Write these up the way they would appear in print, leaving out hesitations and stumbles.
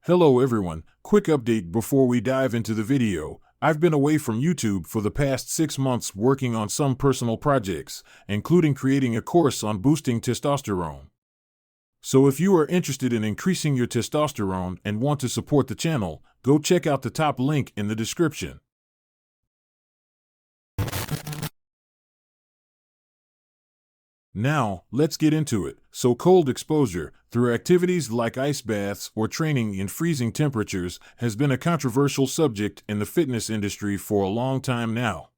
Hello everyone, quick update before we dive into the video. I've been away from YouTube for the past 6 months working on some personal projects, including creating a course on boosting testosterone. So if you are interested in increasing your testosterone and want to support the channel, go check out the top link in the description. Now, let's get into it. So cold exposure, through activities like ice baths or training in freezing temperatures, has been a controversial subject in the fitness industry for a long time now.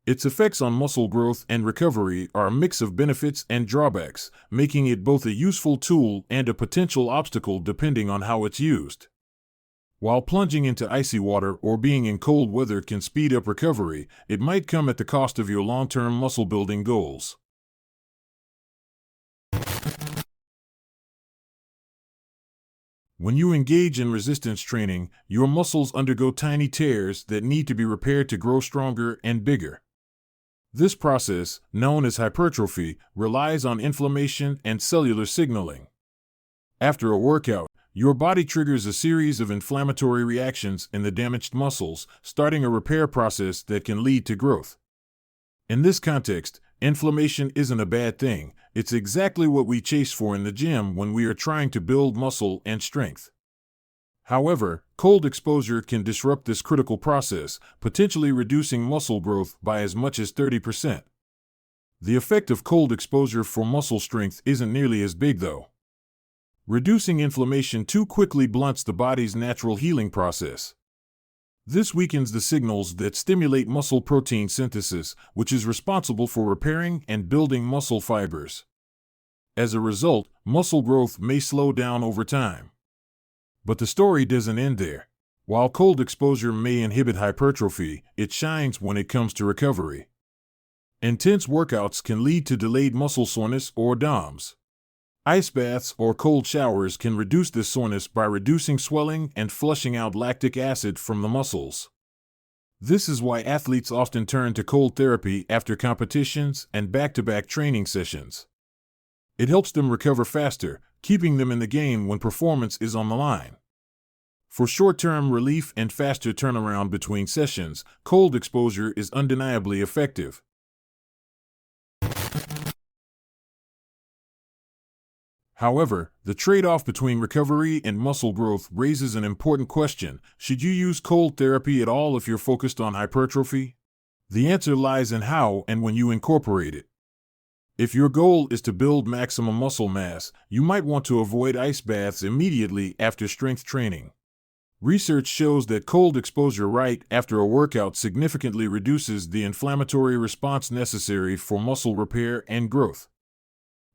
Its effects on muscle growth and recovery are a mix of benefits and drawbacks, making it both a useful tool and a potential obstacle depending on how it's used. While plunging into icy water or being in cold weather can speed up recovery, it might come at the cost of your long-term muscle building goals. When you engage in resistance training, your muscles undergo tiny tears that need to be repaired to grow stronger and bigger. This process, known as hypertrophy, relies on inflammation and cellular signaling. After a workout, your body triggers a series of inflammatory reactions in the damaged muscles, starting a repair process that can lead to growth. In this context, inflammation isn't a bad thing. It's exactly what we chase for in the gym when we are trying to build muscle and strength. However, cold exposure can disrupt this critical process, potentially reducing muscle growth by as much as 30%. The effect of cold exposure for muscle strength isn't nearly as big though. Reducing inflammation too quickly blunts the body's natural healing process. This weakens the signals that stimulate muscle protein synthesis, which is responsible for repairing and building muscle fibers. As a result, muscle growth may slow down over time. But the story doesn't end there. While cold exposure may inhibit hypertrophy, it shines when it comes to recovery. Intense workouts can lead to delayed muscle soreness or DOMS. Ice baths or cold showers can reduce this soreness by reducing swelling and flushing out lactic acid from the muscles. This is why athletes often turn to cold therapy after competitions and back-to-back training sessions. It helps them recover faster, keeping them in the game when performance is on the line. For short-term relief and faster turnaround between sessions, cold exposure is undeniably effective. However, the trade-off between recovery and muscle growth raises an important question. Should you use cold therapy at all if you're focused on hypertrophy? The answer lies in how and when you incorporate it. If your goal is to build maximum muscle mass, you might want to avoid ice baths immediately after strength training. Research shows that cold exposure right after a workout significantly reduces the inflammatory response necessary for muscle repair and growth.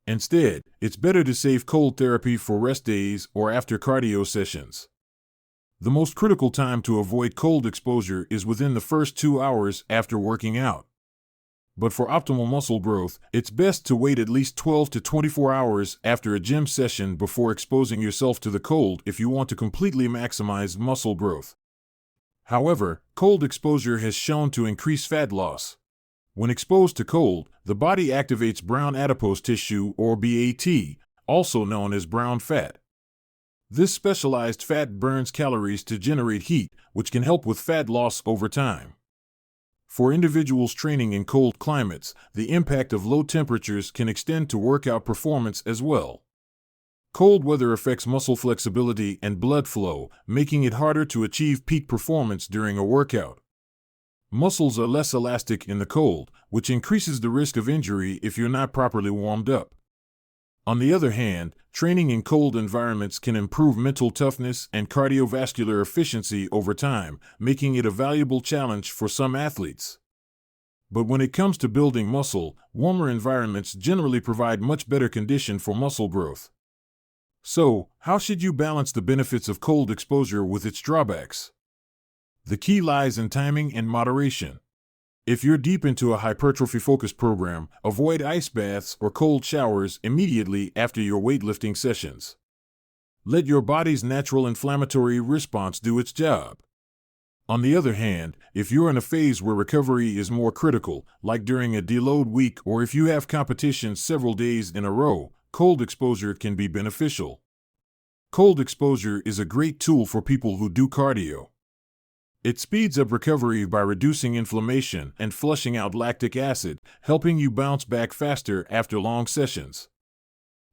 Instead, it's better to save cold therapy for rest days or after cardio sessions. The most critical time to avoid cold exposure is within the first 2 hours after working out. But for optimal muscle growth, it's best to wait at least 12 to 24 hours after a gym session before exposing yourself to the cold if you want to completely maximize muscle growth. However, cold exposure has shown to increase fat loss. When exposed to cold, the body activates brown adipose tissue or BAT, also known as brown fat. This specialized fat burns calories to generate heat, which can help with fat loss over time. For individuals training in cold climates, the impact of low temperatures can extend to workout performance as well. Cold weather affects muscle flexibility and blood flow, making it harder to achieve peak performance during a workout. Muscles are less elastic in the cold, which increases the risk of injury if you're not properly warmed up. On the other hand, training in cold environments can improve mental toughness and cardiovascular efficiency over time, making it a valuable challenge for some athletes. But when it comes to building muscle, warmer environments generally provide much better condition for muscle growth. So, how should you balance the benefits of cold exposure with its drawbacks? The key lies in timing and moderation. If you're deep into a hypertrophy-focused program, avoid ice baths or cold showers immediately after your weightlifting sessions. Let your body's natural inflammatory response do its job. On the other hand, if you're in a phase where recovery is more critical, like during a deload week or if you have competition several days in a row, cold exposure can be beneficial. Cold exposure is a great tool for people who do cardio. It speeds up recovery by reducing inflammation and flushing out lactic acid, helping you bounce back faster after long sessions.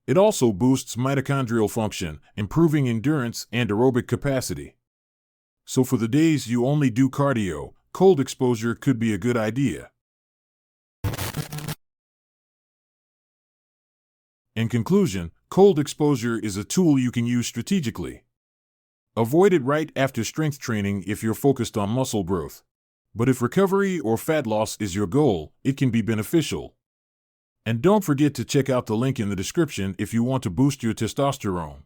It also boosts mitochondrial function, improving endurance and aerobic capacity. So for the days you only do cardio, cold exposure could be a good idea. In conclusion, cold exposure is a tool you can use strategically. Avoid it right after strength training if you're focused on muscle growth. But if recovery or fat loss is your goal, it can be beneficial. And don't forget to check out the link in the description if you want to boost your testosterone.